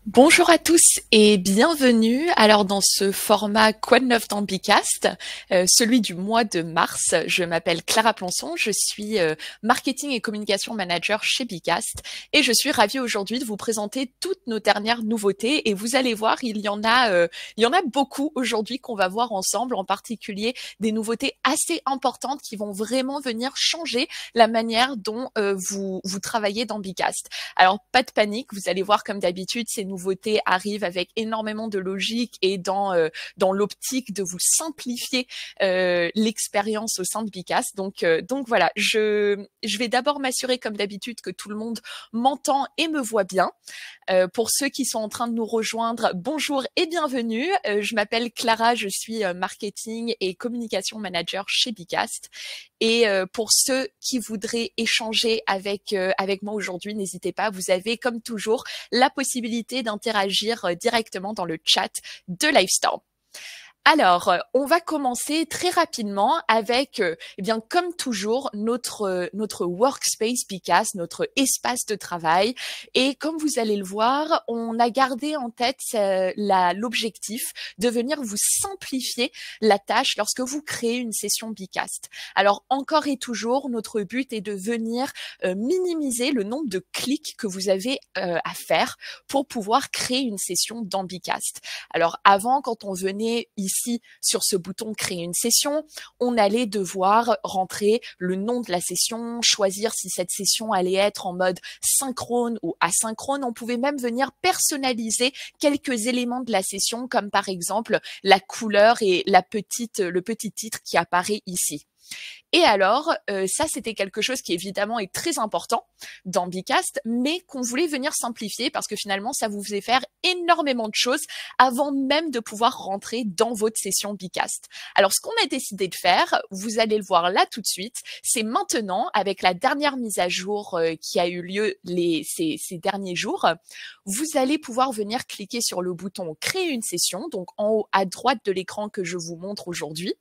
Bonjour à tous et bienvenue alors dans ce format Quoi de neuf dans Bicast, celui du mois de mars. Je m'appelle Clara Plançon, je suis marketing et communication manager chez Bicast et je suis ravie aujourd'hui de vous présenter toutes nos dernières nouveautés et vous allez voir, il y en a beaucoup aujourd'hui qu'on va voir ensemble, en particulier des nouveautés assez importantes qui vont vraiment venir changer la manière dont vous travaillez dans Bicast. Alors pas de panique, vous allez voir comme d'habitude, ces nouveautés arrivent avec énormément de logique et dans l'optique de vous simplifier l'expérience au sein de Bicast. Donc voilà, je vais d'abord m'assurer comme d'habitude que tout le monde m'entend et me voit bien. Pour ceux qui sont en train de nous rejoindre, bonjour et bienvenue. Je m'appelle Clara, je suis marketing et communication manager chez Bicast. Et pour ceux qui voudraient échanger avec moi aujourd'hui, n'hésitez pas, vous avez comme toujours la possibilité d'interagir directement dans le chat de Livestorm. Alors, on va commencer très rapidement avec, eh bien, comme toujours, notre workspace Bicast, notre espace de travail. Et comme vous allez le voir, on a gardé en tête l'objectif de venir vous simplifier la tâche lorsque vous créez une session Bicast. Alors, encore et toujours, notre but est de venir minimiser le nombre de clics que vous avez à faire pour pouvoir créer une session dans Bicast. Alors, avant, quand on venait ici sur ce bouton créer une session, on allait devoir rentrer le nom de la session, choisir si cette session allait être en mode synchrone ou asynchrone. On pouvait même venir personnaliser quelques éléments de la session, comme par exemple la couleur et le petit titre qui apparaît ici. Et alors, ça, c'était quelque chose qui évidemment est très important dans Bicast, mais qu'on voulait venir simplifier parce que finalement, ça vous faisait faire énormément de choses avant même de pouvoir rentrer dans votre session Bicast. Alors, ce qu'on a décidé de faire, vous allez le voir là tout de suite, c'est maintenant, avec la dernière mise à jour qui a eu lieu ces derniers jours, vous allez pouvoir venir cliquer sur le bouton créer une session, donc en haut à droite de l'écran que je vous montre aujourd'hui.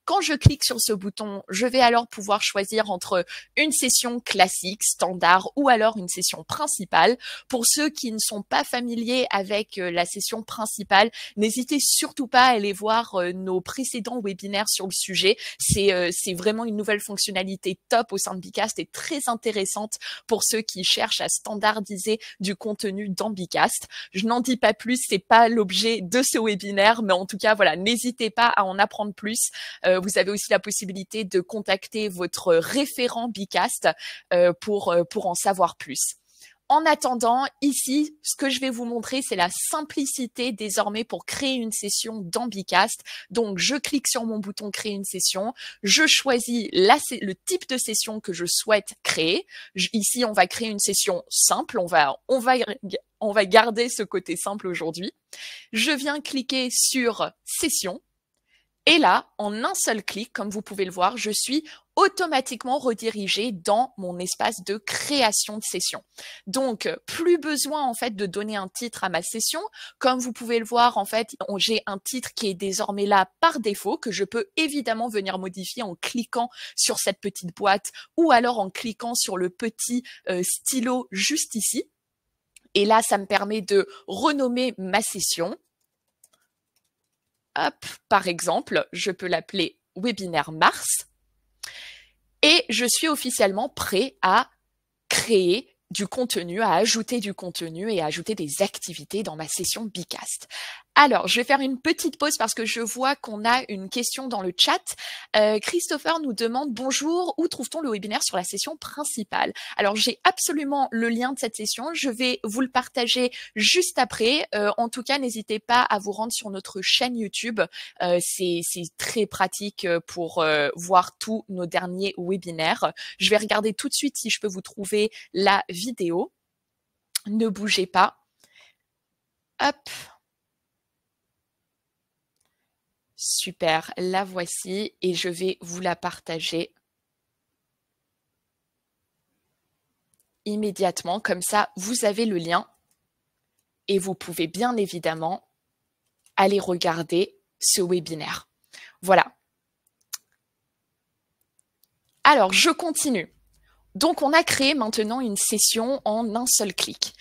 Quand je clique sur ce bouton, je vais alors pouvoir choisir entre une session classique, standard, ou alors une session principale. Pour ceux qui ne sont pas familiers avec la session principale, n'hésitez surtout pas à aller voir nos précédents webinaires sur le sujet. C'est vraiment une nouvelle fonctionnalité top au sein de Bicast et très intéressante pour ceux qui cherchent à standardiser du contenu dans Bicast. Je n'en dis pas plus, c'est pas l'objet de ce webinaire, mais en tout cas, voilà, n'hésitez pas à en apprendre plus. Vous avez aussi la possibilité de contacter votre référent Bicast pour en savoir plus. En attendant, ici, ce que je vais vous montrer, c'est la simplicité désormais pour créer une session dans Bicast. Donc, je clique sur mon bouton créer une session, je choisis le type de session que je souhaite créer. Ici, on va créer une session simple, on va garder ce côté simple aujourd'hui. Je viens cliquer sur session. Et là, en un seul clic, comme vous pouvez le voir, je suis automatiquement redirigée dans mon espace de création de session. Donc, plus besoin en fait de donner un titre à ma session. Comme vous pouvez le voir, en fait, j'ai un titre qui est désormais là par défaut, que je peux évidemment venir modifier en cliquant sur cette petite boîte ou alors en cliquant sur le petit stylo juste ici. Et là, ça me permet de renommer ma session. Hop, par exemple, je peux l'appeler webinaire mars et je suis officiellement prêt à créer du contenu, à ajouter du contenu et à ajouter des activités dans ma session Bicast. Alors, je vais faire une petite pause parce que je vois qu'on a une question dans le chat. Christopher nous demande « Bonjour, où trouve-t-on le webinaire sur la session principale ?» Alors, j'ai absolument le lien de cette session. Je vais vous le partager juste après. En tout cas, n'hésitez pas à vous rendre sur notre chaîne YouTube. C'est très pratique pour voir tous nos derniers webinaires. Je vais regarder tout de suite si je peux vous trouver la vidéo. Ne bougez pas. Hop. Super, la voici et je vais vous la partager immédiatement. Comme ça, vous avez le lien et vous pouvez bien évidemment aller regarder ce webinaire. Voilà. Alors, je continue. Donc, on a créé maintenant une session en un seul clic.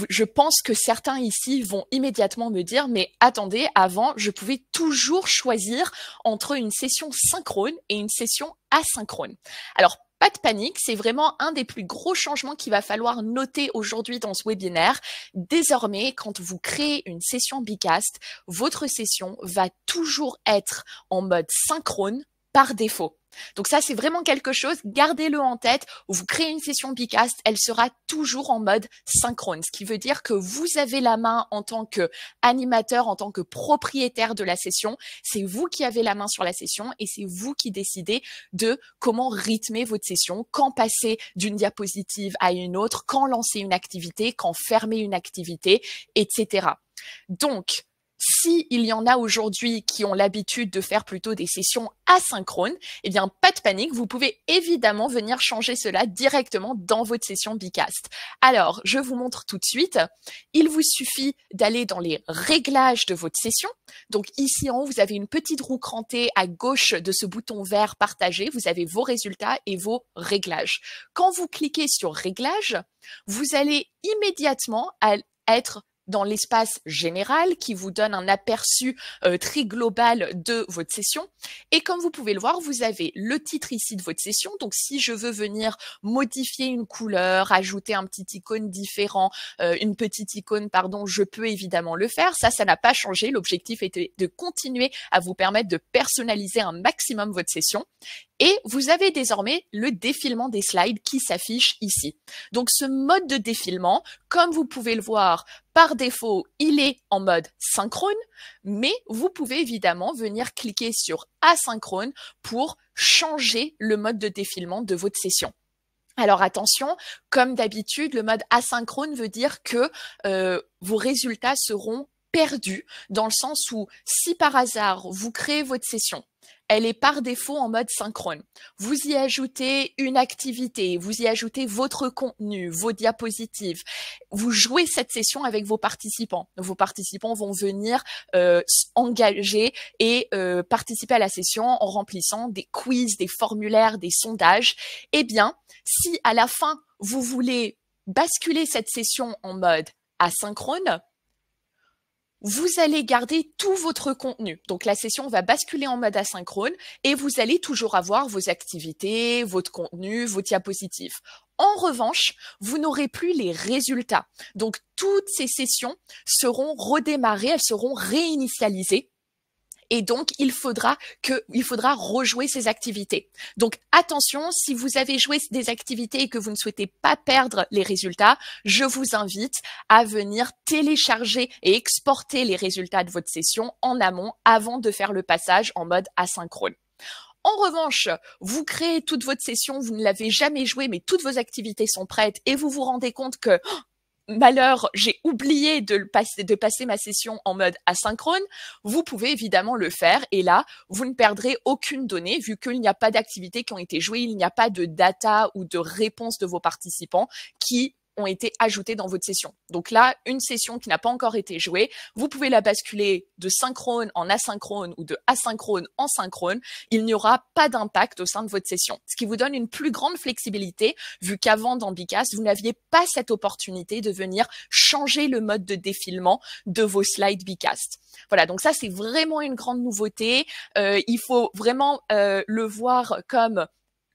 Je pense que certains ici vont immédiatement me dire, mais attendez, avant, je pouvais toujours choisir entre une session synchrone et une session asynchrone. Alors, pas de panique, c'est vraiment un des plus gros changements qu'il va falloir noter aujourd'hui dans ce webinaire. Désormais, quand vous créez une session Bicast, votre session va toujours être en mode synchrone par défaut. Donc ça, c'est vraiment quelque chose, gardez-le en tête. Vous créez une session Bicast, elle sera toujours en mode synchrone, ce qui veut dire que vous avez la main en tant qu'animateur, en tant que propriétaire de la session. C'est vous qui avez la main sur la session et c'est vous qui décidez de comment rythmer votre session, quand passer d'une diapositive à une autre, quand lancer une activité, quand fermer une activité, etc. Donc, s'il y en a aujourd'hui qui ont l'habitude de faire plutôt des sessions asynchrones, eh bien, pas de panique, vous pouvez évidemment venir changer cela directement dans votre session Bicast. Alors, je vous montre tout de suite. Il vous suffit d'aller dans les réglages de votre session. Donc, ici en haut, vous avez une petite roue crantée à gauche de ce bouton vert partagé. Vous avez vos résultats et vos réglages. Quand vous cliquez sur réglages, vous allez immédiatement être dans l'espace général qui vous donne un aperçu très global de votre session. Et comme vous pouvez le voir, vous avez le titre ici de votre session. Donc, si je veux venir modifier une couleur, ajouter un petit icône différent, une petite icône, pardon, je peux évidemment le faire. Ça n'a pas changé. L'objectif était de continuer à vous permettre de personnaliser un maximum votre session. Et vous avez désormais le défilement des slides qui s'affiche ici. Donc, ce mode de défilement, comme vous pouvez le voir, par défaut, il est en mode synchrone, mais vous pouvez évidemment venir cliquer sur asynchrone pour changer le mode de défilement de votre session. Alors attention, comme d'habitude, le mode asynchrone veut dire que vos résultats seront perdus, dans le sens où si par hasard vous créez votre session, elle est par défaut en mode synchrone. Vous y ajoutez une activité, vous y ajoutez votre contenu, vos diapositives. Vous jouez cette session avec vos participants. Vos participants vont venir engager et participer à la session en remplissant des quiz, des formulaires, des sondages. Eh bien, si à la fin, vous voulez basculer cette session en mode asynchrone, vous allez garder tout votre contenu. Donc, la session va basculer en mode asynchrone et vous allez toujours avoir vos activités, votre contenu, vos diapositives. En revanche, vous n'aurez plus les résultats. Donc, toutes ces sessions seront redémarrées, elles seront réinitialisées. Et donc, il faudra rejouer ces activités. Donc, attention, si vous avez joué des activités et que vous ne souhaitez pas perdre les résultats, je vous invite à venir télécharger et exporter les résultats de votre session en amont avant de faire le passage en mode asynchrone. En revanche, vous créez toute votre session, vous ne l'avez jamais jouée, mais toutes vos activités sont prêtes et vous vous rendez compte que malheur, j'ai oublié de passer ma session en mode asynchrone, vous pouvez évidemment le faire et là, vous ne perdrez aucune donnée vu qu'il n'y a pas d'activités qui ont été jouées, il n'y a pas de data ou de réponse de vos participants qui ont été ajoutés dans votre session. Donc là, une session qui n'a pas encore été jouée, vous pouvez la basculer de synchrone en asynchrone ou de asynchrone en synchrone. Il n'y aura pas d'impact au sein de votre session, ce qui vous donne une plus grande flexibilité vu qu'avant dans Bicast, vous n'aviez pas cette opportunité de venir changer le mode de défilement de vos slides Bicast. Voilà, donc ça, c'est vraiment une grande nouveauté. Il faut vraiment le voir comme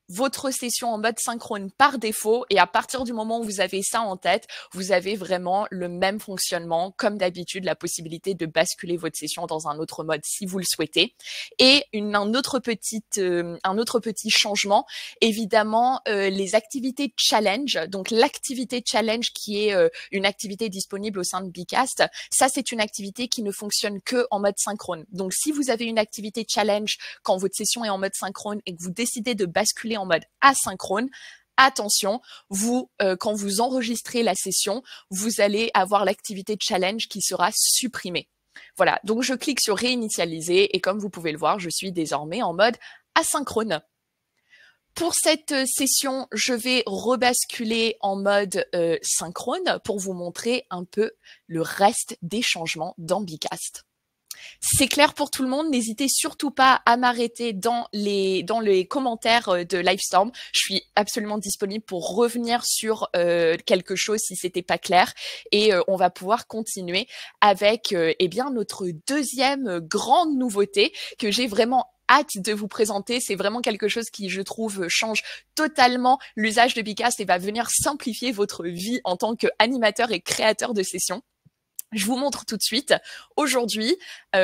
votre session en mode synchrone par défaut et à partir du moment où vous avez ça en tête, vous avez vraiment le même fonctionnement comme d'habitude, la possibilité de basculer votre session dans un autre mode si vous le souhaitez. Et un autre petit changement, évidemment, les activités challenge. Donc l'activité challenge qui est une activité disponible au sein de Bicast, ça c'est une activité qui ne fonctionne que en mode synchrone. Donc si vous avez une activité challenge quand votre session est en mode synchrone et que vous décidez de basculer en mode asynchrone, attention, quand vous enregistrez la session, vous allez avoir l'activité challenge qui sera supprimée. Voilà, donc je clique sur réinitialiser et comme vous pouvez le voir, je suis désormais en mode asynchrone. Pour cette session, je vais rebasculer en mode synchrone pour vous montrer un peu le reste des changements dans Bicast. C'est clair pour tout le monde. N'hésitez surtout pas à m'arrêter dans les commentaires de Livestorm. Je suis absolument disponible pour revenir sur quelque chose si c'était pas clair. Et on va pouvoir continuer avec eh bien notre deuxième grande nouveauté que j'ai vraiment hâte de vous présenter. C'est vraiment quelque chose qui, je trouve, change totalement l'usage de Bicast et va venir simplifier votre vie en tant qu'animateur et créateur de sessions. Je vous montre tout de suite. Aujourd'hui,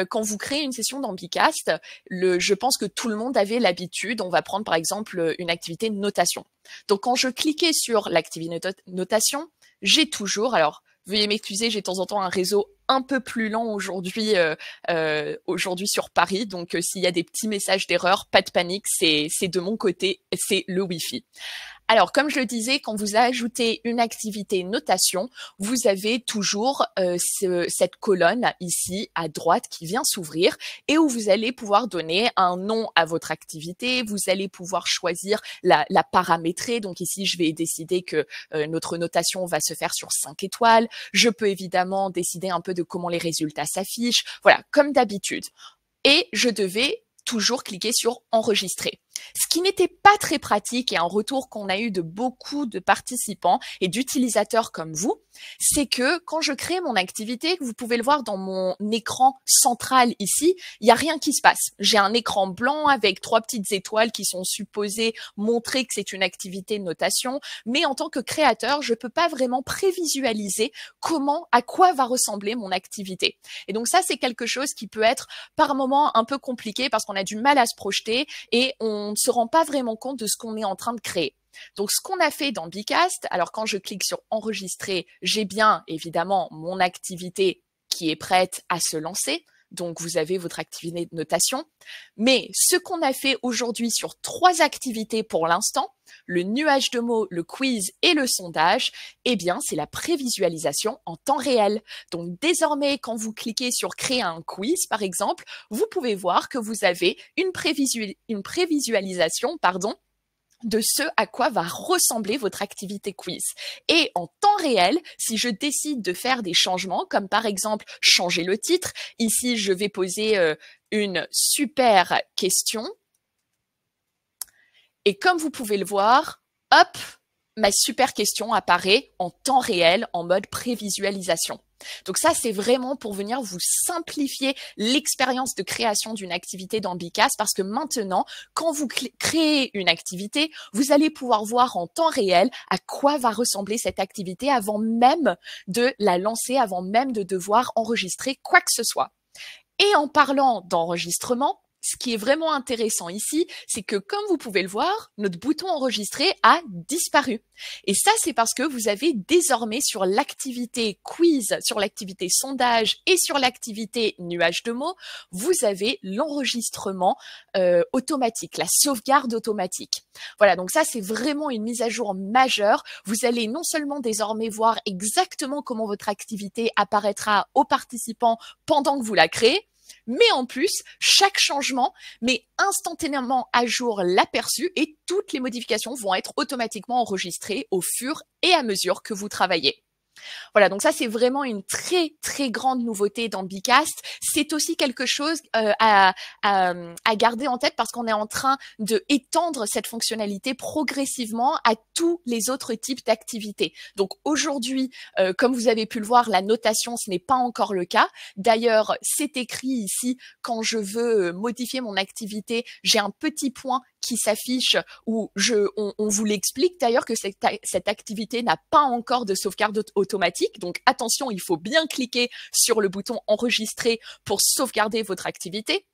quand vous créez une session dans Bicast, je pense que tout le monde avait l'habitude, on va prendre par exemple une activité notation. Donc quand je cliquais sur l'activité notation, j'ai toujours, alors veuillez m'excuser, j'ai de temps en temps un réseau un peu plus lent aujourd'hui sur Paris, donc s'il y a des petits messages d'erreur, pas de panique, c'est de mon côté, c'est le Wi-Fi. Alors, comme je le disais, quand vous ajoutez une activité notation, vous avez toujours cette colonne ici à droite qui vient s'ouvrir et où vous allez pouvoir donner un nom à votre activité. Vous allez pouvoir choisir la paramétrer. Donc ici, je vais décider que notre notation va se faire sur 5 étoiles. Je peux évidemment décider un peu de comment les résultats s'affichent. Voilà, comme d'habitude. Et je devais toujours cliquer sur enregistrer. Ce qui n'était pas très pratique et un retour qu'on a eu de beaucoup de participants et d'utilisateurs comme vous, c'est que quand je crée mon activité, vous pouvez le voir dans mon écran central ici, il n'y a rien qui se passe. J'ai un écran blanc avec 3 petites étoiles qui sont supposées montrer que c'est une activité de notation, mais en tant que créateur, je ne peux pas vraiment prévisualiser à quoi va ressembler mon activité. Et donc ça, c'est quelque chose qui peut être par moments un peu compliqué parce qu'on a du mal à se projeter et on ne se rend pas vraiment compte de ce qu'on est en train de créer. Donc, ce qu'on a fait dans Bicast, alors quand je clique sur enregistrer, j'ai bien évidemment mon activité qui est prête à se lancer. Donc, vous avez votre activité de notation. Mais ce qu'on a fait aujourd'hui sur 3 activités pour l'instant, le nuage de mots, le quiz et le sondage, eh bien, c'est la prévisualisation en temps réel. Donc, désormais, quand vous cliquez sur créer un quiz, par exemple, vous pouvez voir que vous avez une prévisualisation, de ce à quoi va ressembler votre activité quiz. Et en temps réel, si je décide de faire des changements, comme par exemple changer le titre, ici je vais poser une super question. Et comme vous pouvez le voir, hop, ma super question apparaît en temps réel, en mode prévisualisation. Donc ça, c'est vraiment pour venir vous simplifier l'expérience de création d'une activité dans Bicast parce que maintenant, quand vous créez une activité, vous allez pouvoir voir en temps réel à quoi va ressembler cette activité avant même de la lancer, avant même de devoir enregistrer quoi que ce soit. Et en parlant d'enregistrement, ce qui est vraiment intéressant ici, c'est que comme vous pouvez le voir, notre bouton enregistrer a disparu. Et ça, c'est parce que vous avez désormais sur l'activité quiz, sur l'activité sondage et sur l'activité nuage de mots, vous avez l'enregistrement automatique, la sauvegarde automatique. Voilà, donc ça, c'est vraiment une mise à jour majeure. Vous allez non seulement désormais voir exactement comment votre activité apparaîtra aux participants pendant que vous la créez, mais en plus, chaque changement met instantanément à jour l'aperçu et toutes les modifications vont être automatiquement enregistrées au fur et à mesure que vous travaillez. Voilà, donc ça, c'est vraiment une très, très grande nouveauté dans Bicast. C'est aussi quelque chose à garder en tête parce qu'on est en train de étendre cette fonctionnalité progressivement à tous les autres types d'activités. Donc aujourd'hui, comme vous avez pu le voir, la notation, ce n'est pas encore le cas. D'ailleurs, c'est écrit ici, quand je veux modifier mon activité, j'ai un petit point qui s'affiche où on vous l'explique d'ailleurs que cette activité n'a pas encore de sauvegarde automatique. Donc attention, il faut bien cliquer sur le bouton enregistrer pour sauvegarder votre activité.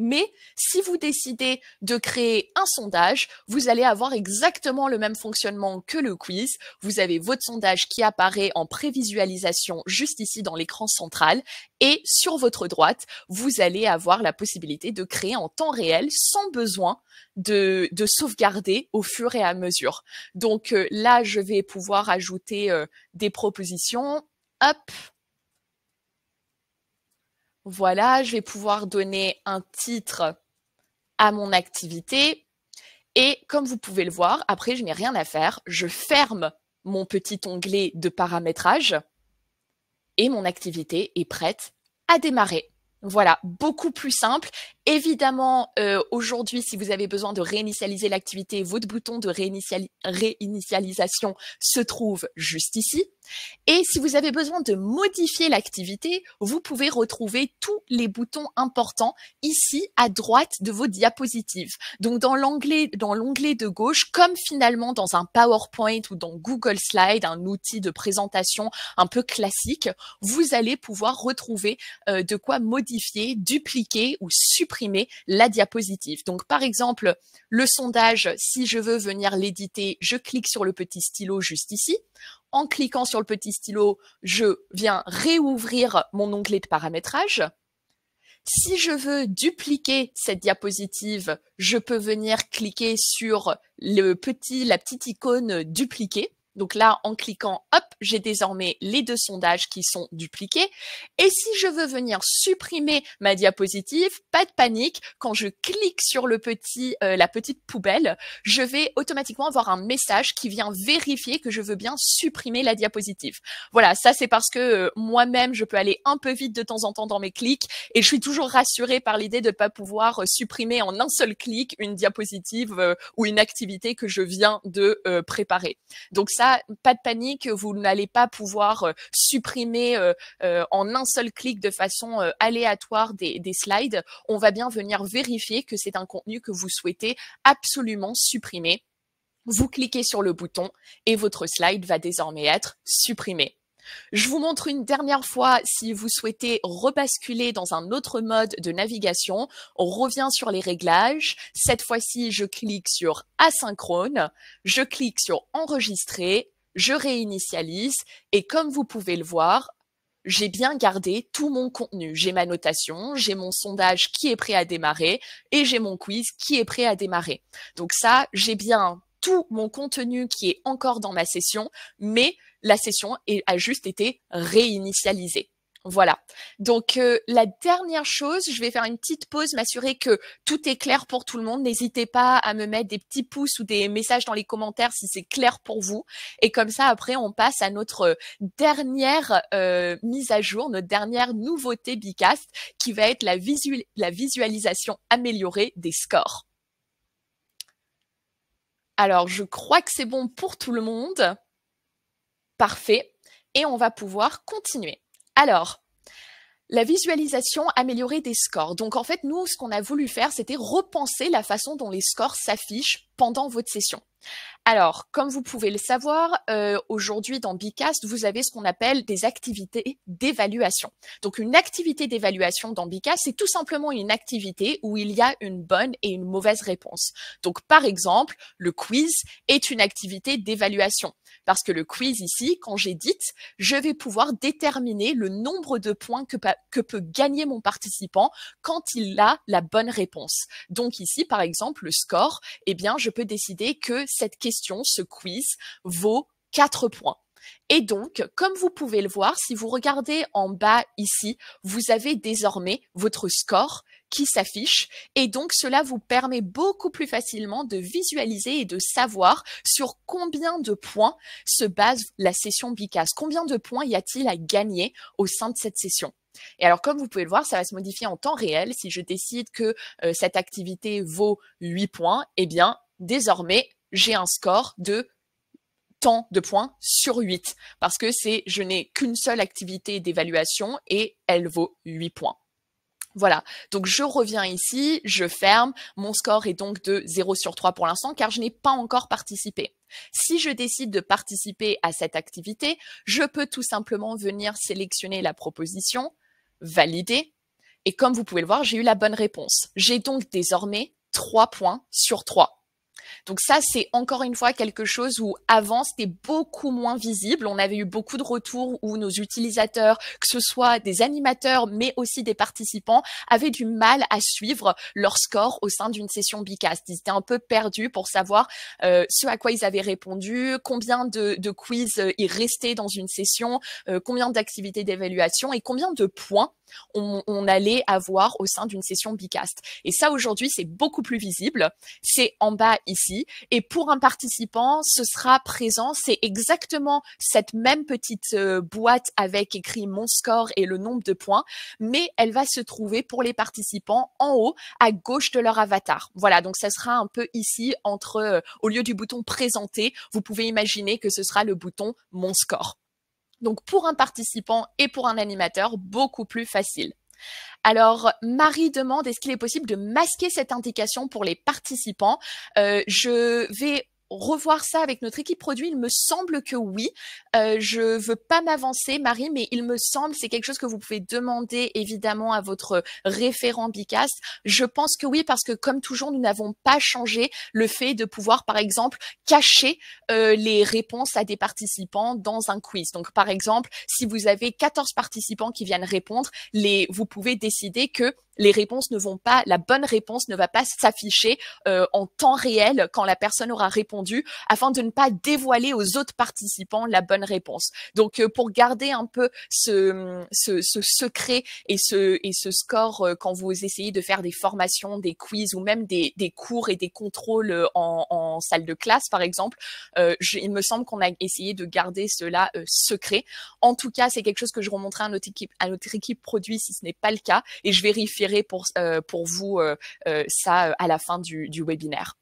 Mais si vous décidez de créer un sondage, vous allez avoir exactement le même fonctionnement que le quiz. Vous avez votre sondage qui apparaît en prévisualisation juste ici dans l'écran central et sur votre droite, vous allez avoir la possibilité de créer en temps réel sans besoin de sauvegarder au fur et à mesure. Donc là, je vais pouvoir ajouter des propositions. Hop. Voilà, je vais pouvoir donner un titre à mon activité. Et comme vous pouvez le voir, après, je n'ai rien à faire. Je ferme mon petit onglet de paramétrage et mon activité est prête à démarrer. Voilà, beaucoup plus simple. Évidemment, aujourd'hui, si vous avez besoin de réinitialiser l'activité, votre bouton de réinitialisation se trouve juste ici. Et si vous avez besoin de modifier l'activité, vous pouvez retrouver tous les boutons importants ici à droite de vos diapositives. Donc dans l'onglet de gauche, comme finalement dans un PowerPoint ou dans Google Slide, un outil de présentation un peu classique, vous allez pouvoir retrouver de quoi modifier, dupliquer ou supprimer la diapositive. Donc par exemple, le sondage, si je veux venir l'éditer, je clique sur le petit stylo juste ici. En cliquant sur le petit stylo, je viens réouvrir mon onglet de paramétrage. Si je veux dupliquer cette diapositive, je peux venir cliquer sur la petite icône dupliquer. Donc là, en cliquant, hop, j'ai désormais les deux sondages qui sont dupliqués. Et si je veux venir supprimer ma diapositive, pas de panique. Quand je clique sur la petite poubelle, je vais automatiquement avoir un message qui vient vérifier que je veux bien supprimer la diapositive. Voilà, ça c'est parce que moi-même, je peux aller un peu vite de temps en temps dans mes clics et je suis toujours rassurée par l'idée de ne pas pouvoir supprimer en un seul clic une diapositive ou une activité que je viens de préparer. Donc ça, pas de panique, vous n'allez pas pouvoir supprimer en un seul clic de façon aléatoire des slides. On va bien venir vérifier que c'est un contenu que vous souhaitez absolument supprimer. Vous cliquez sur le bouton et votre slide va désormais être supprimé. Je vous montre une dernière fois si vous souhaitez rebasculer dans un autre mode de navigation. On revient sur les réglages. Cette fois-ci, je clique sur asynchrone, je clique sur enregistrer, je réinitialise et comme vous pouvez le voir, j'ai bien gardé tout mon contenu. J'ai ma notation, j'ai mon sondage qui est prêt à démarrer et j'ai mon quiz qui est prêt à démarrer. Donc ça, j'ai bien tout mon contenu qui est encore dans ma session, mais la session a juste été réinitialisée. Voilà. Donc, la dernière chose, je vais faire une petite pause, m'assurer que tout est clair pour tout le monde. N'hésitez pas à me mettre des petits pouces ou des messages dans les commentaires si c'est clair pour vous. Et comme ça, après, on passe à notre dernière mise à jour, notre dernière nouveauté Bicast, qui va être la visualisation améliorée des scores. Alors, je crois que c'est bon pour tout le monde. Parfait. Et on va pouvoir continuer. Alors, la visualisation améliorée des scores. Donc, en fait, nous, ce qu'on a voulu faire, c'était repenser la façon dont les scores s'affichent pendant votre session. Alors, comme vous pouvez le savoir, aujourd'hui dans Bicast, vous avez ce qu'on appelle des activités d'évaluation. Donc, une activité d'évaluation dans Bicast, c'est tout simplement une activité où il y a une bonne et une mauvaise réponse. Donc, par exemple, le quiz est une activité d'évaluation. Parce que le quiz ici, quand j'édite, je vais pouvoir déterminer le nombre de points que peut gagner mon participant quand il a la bonne réponse. Donc ici, par exemple, le score, eh bien, je peux décider que cette question, ce quiz, vaut 4 points. Et donc, comme vous pouvez le voir, si vous regardez en bas ici, vous avez désormais votre score qui s'affiche et donc cela vous permet beaucoup plus facilement de visualiser et de savoir sur combien de points se base la session Bicast. Combien de points y a-t-il à gagner au sein de cette session? Et alors, comme vous pouvez le voir, ça va se modifier en temps réel. Si je décide que cette activité vaut 8 points, eh bien, désormais, j'ai un score de tant de points sur 8 parce que je n'ai qu'une seule activité d'évaluation et elle vaut 8 points. Voilà, donc je reviens ici, je ferme, mon score est donc de 0 sur 3 pour l'instant car je n'ai pas encore participé. Si je décide de participer à cette activité, je peux tout simplement venir sélectionner la proposition, valider, et comme vous pouvez le voir, j'ai eu la bonne réponse. J'ai donc désormais 3 points sur 3. Donc ça, c'est encore une fois quelque chose où avant, c'était beaucoup moins visible. On avait eu beaucoup de retours où nos utilisateurs, que ce soit des animateurs, mais aussi des participants, avaient du mal à suivre leur score au sein d'une session Bicast. Ils étaient un peu perdus pour savoir ce à quoi ils avaient répondu, combien de quiz il restait dans une session, combien d'activités d'évaluation et combien de points on allait avoir au sein d'une session Bicast. Et ça, aujourd'hui, c'est beaucoup plus visible. C'est en bas ici. ici. Et pour un participant, ce sera présent. C'est exactement cette même petite boîte avec écrit mon score et le nombre de points, mais elle va se trouver pour les participants en haut à gauche de leur avatar. Voilà, donc ça sera un peu ici entre, au lieu du bouton présenter, vous pouvez imaginer que ce sera le bouton mon score. Donc pour un participant et pour un animateur, beaucoup plus facile. Alors, Marie demande, est-ce qu'il est possible de masquer cette indication pour les participants? Je vais revoir ça avec notre équipe produit. Il me semble que oui. Je veux pas m'avancer, Marie, mais il me semble, c'est quelque chose que vous pouvez demander évidemment à votre référent Bicast. Je pense que oui, parce que comme toujours, nous n'avons pas changé le fait de pouvoir, par exemple, cacher les réponses à des participants dans un quiz. Donc, par exemple, si vous avez 14 participants qui viennent répondre, vous pouvez décider que les réponses ne vont pas, la bonne réponse ne va pas s'afficher en temps réel quand la personne aura répondu, afin de ne pas dévoiler aux autres participants la bonne réponse. Donc, pour garder un peu ce secret et ce score quand vous essayez de faire des formations, des quiz ou même des cours et des contrôles en salle de classe, par exemple, il me semble qu'on a essayé de garder cela secret. En tout cas, c'est quelque chose que je remonterai à notre équipe produit si ce n'est pas le cas, et je vérifierai pour vous ça à la fin du webinaire.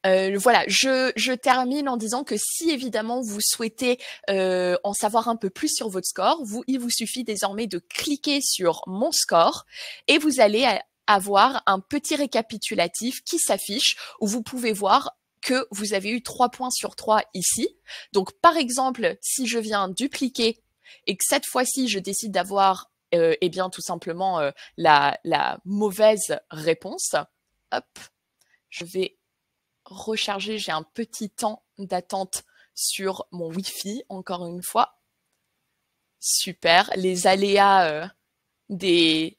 Voilà, je termine en disant que si évidemment vous souhaitez en savoir un peu plus sur votre score, il vous suffit désormais de cliquer sur mon score et vous allez avoir un petit récapitulatif qui s'affiche où vous pouvez voir que vous avez eu 3 points sur 3 ici. Donc par exemple, si je viens dupliquer et que cette fois-ci je décide d'avoir eh bien tout simplement la mauvaise réponse, hop, je vais recharger, j'ai un petit temps d'attente sur mon Wi-Fi, encore une fois. Super, les aléas du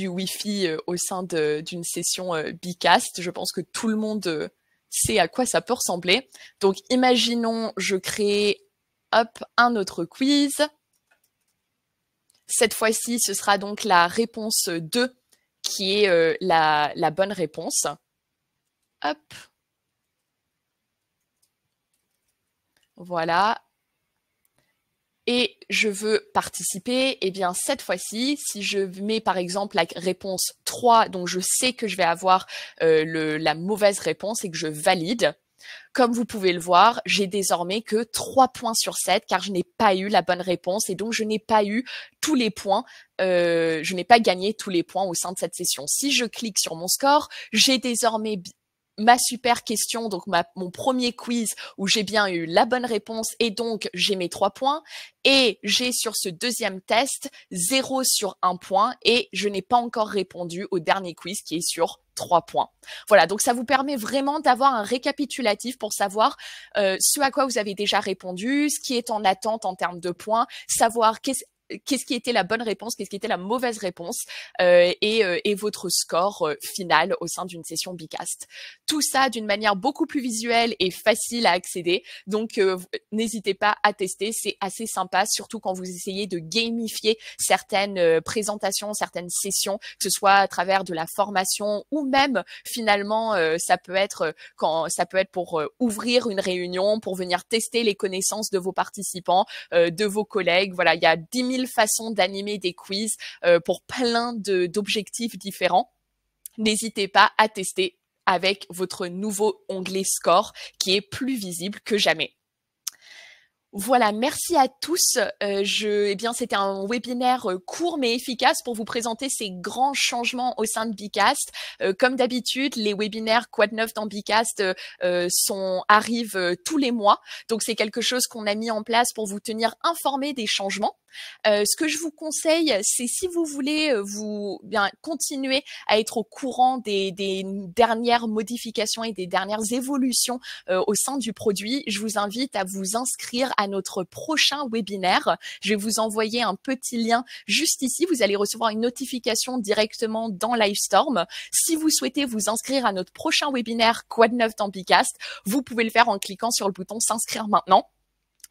Wi-Fi au sein d'une session Bicast, je pense que tout le monde sait à quoi ça peut ressembler. Donc imaginons, je crée hop, un autre quiz. Cette fois-ci, ce sera donc la réponse 2 qui est la bonne réponse. Hop. Voilà. Et je veux participer, et bien cette fois-ci, si je mets par exemple la réponse 3, donc je sais que je vais avoir la mauvaise réponse et que je valide. Comme vous pouvez le voir, j'ai désormais que 3 points sur 7 car je n'ai pas eu la bonne réponse et donc je n'ai pas eu tous les points, je n'ai pas gagné tous les points au sein de cette session. Si je clique sur mon score, j'ai désormais ma super question, donc mon premier quiz où j'ai bien eu la bonne réponse et donc j'ai mes 3 points. Et j'ai sur ce deuxième test 0 sur 1 point et je n'ai pas encore répondu au dernier quiz qui est sur 3 points. Voilà, donc ça vous permet vraiment d'avoir un récapitulatif pour savoir ce à quoi vous avez déjà répondu, ce qui est en attente en termes de points, savoir qu'est-ce qui était la bonne réponse, qu'est-ce qui était la mauvaise réponse et votre score final au sein d'une session Bicast. Tout ça d'une manière beaucoup plus visuelle et facile à accéder. Donc, n'hésitez pas à tester. C'est assez sympa, surtout quand vous essayez de gamifier certaines présentations, certaines sessions, que ce soit à travers de la formation ou même finalement, ça peut être pour ouvrir une réunion, pour venir tester les connaissances de vos participants, de vos collègues. Voilà, il y a 10 000 façons d'animer des quiz pour plein d'objectifs différents. N'hésitez pas à tester avec votre nouveau onglet score qui est plus visible que jamais. Voilà, merci à tous. Eh bien, c'était un webinaire court mais efficace pour vous présenter ces grands changements au sein de Bicast. Comme d'habitude, les webinaires Quoi de neuf dans Bicast arrivent tous les mois. Donc, c'est quelque chose qu'on a mis en place pour vous tenir informés des changements. Ce que je vous conseille, c'est si vous voulez continuer à être au courant des dernières modifications et des dernières évolutions au sein du produit, je vous invite à vous inscrire à notre prochain webinaire. Je vais vous envoyer un petit lien juste ici. Vous allez recevoir une notification directement dans Livestorm. Si vous souhaitez vous inscrire à notre prochain webinaire Quoi de neuf dans Bicast, vous pouvez le faire en cliquant sur le bouton s'inscrire maintenant.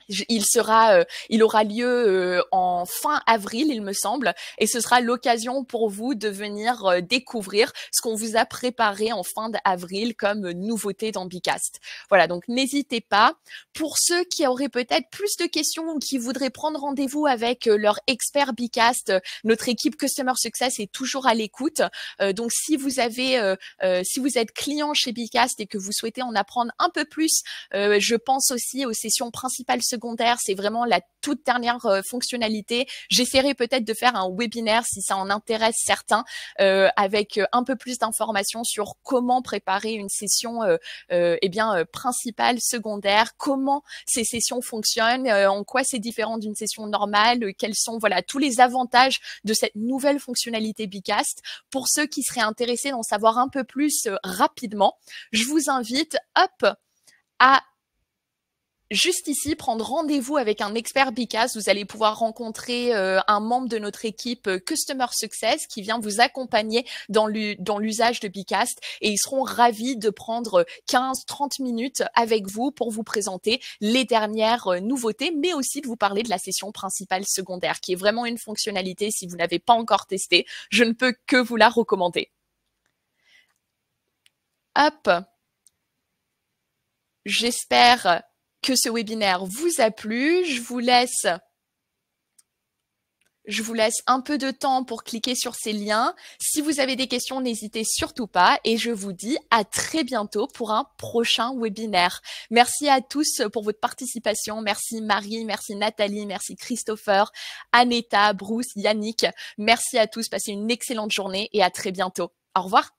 Il aura lieu en fin avril, il me semble, et ce sera l'occasion pour vous de venir découvrir ce qu'on vous a préparé en fin d'avril comme nouveauté dans Bicast. Voilà, donc n'hésitez pas. Pour ceux qui auraient peut-être plus de questions ou qui voudraient prendre rendez-vous avec leur expert Bicast, notre équipe Customer Success est toujours à l'écoute. Donc si vous êtes client chez Bicast et que vous souhaitez en apprendre un peu plus, je pense aussi aux sessions principales secondaires, c'est vraiment la toute dernière fonctionnalité. J'essaierai peut-être de faire un webinaire si ça en intéresse certains, avec un peu plus d'informations sur comment préparer une session principale, secondaire, comment ces sessions fonctionnent, en quoi c'est différent d'une session normale, quels sont tous les avantages de cette nouvelle fonctionnalité Bicast. Pour ceux qui seraient intéressés d'en savoir un peu plus rapidement, je vous invite à juste ici, prendre rendez-vous avec un expert Bicast. Vous allez pouvoir rencontrer un membre de notre équipe Customer Success qui vient vous accompagner dans l'usage de Bicast, et ils seront ravis de prendre 15-30 minutes avec vous pour vous présenter les dernières nouveautés, mais aussi de vous parler de la session principale secondaire, qui est vraiment une fonctionnalité, si vous n'avez pas encore testé, je ne peux que vous la recommander. J'espère que ce webinaire vous a plu. Je vous laisse un peu de temps pour cliquer sur ces liens. Si vous avez des questions, n'hésitez surtout pas, et je vous dis à très bientôt pour un prochain webinaire. Merci à tous pour votre participation. Merci Marie, merci Nathalie, merci Christopher, Aneta, Bruce, Yannick. Merci à tous. Passez une excellente journée et à très bientôt. Au revoir.